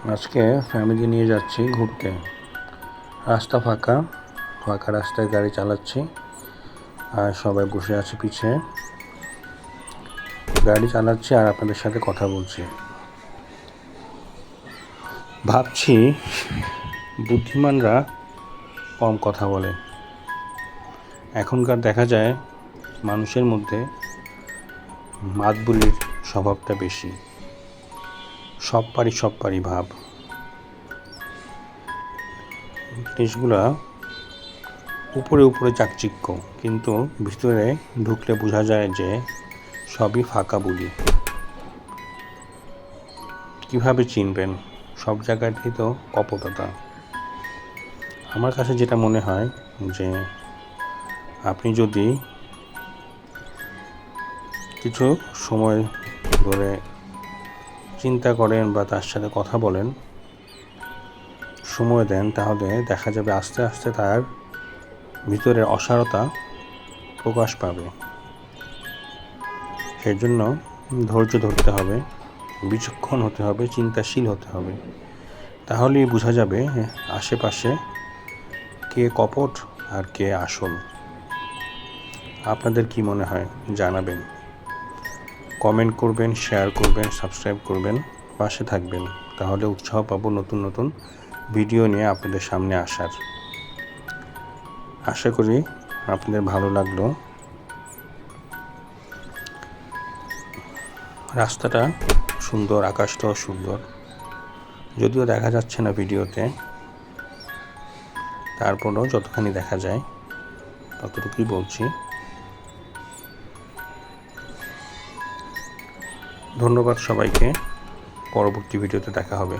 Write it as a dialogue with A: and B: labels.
A: আজকে ফ্যামিলি নিয়ে যাচ্ছি ঘুরতে। রাস্তা ফাঁকা, ফাঁকা রাস্তায় গাড়ি চালাচ্ছি আর সবাই বসে আছে পিছে। গাড়ি চালাচ্ছি আর আপনাদের সাথে কথা বলছি। ভাবছি বুদ্ধিমানরা কম কথা বলে। এখনকার দেখা যায় মানুষের মধ্যে মাতবুলির স্বভাবটা বেশি। সব পারি ভাব। জিনিসগুলা উপরে চাকচিক্য, কিন্তু ভিতরে ঢুকলে বোঝা যায় যে সবই ফাঁকা বুলি। কিভাবে চিনবেন? সব জায়গাতেই তো কপটতা। আমার কাছে যেটা মনে হয় যে আপনি যদি কিছু সময় ধরে চিন্তা করেন বা তার সাথে কথা বলেন, সময় দেন, তাহলে দেখা যাবে আস্তে আস্তে তার ভিতরের অসারতা প্রকাশ পাবে। সেই জন্য ধৈর্য ধরতে হবে, বিচক্ষণ হতে হবে, চিন্তাশীল হতে হবে। তাহলেই বোঝা যাবে আশেপাশে কে কপট আর কে আসল। আপনাদের কি মনে হয় জানাবেন। কমেন্ট করবেন, শেয়ার করবেন, সাবস্ক্রাইব করবেন, পাশে থাকবেন। তাহলে উৎসাহ পাবো নতুন নতুন ভিডিও নিয়ে আপনাদের সামনে আসার। আশা করি আপনাদের ভালো লাগলো। রাস্তাটা সুন্দর, আকাশটাও সুন্দর, যদিও দেখা যাচ্ছে না ভিডিওতে, তারপরেও যতখানি দেখা যায় ততটুকুই বলছি। ধন্যবাদ সবাইকে। পরবর্তী ভিডিওতে দেখা হবে।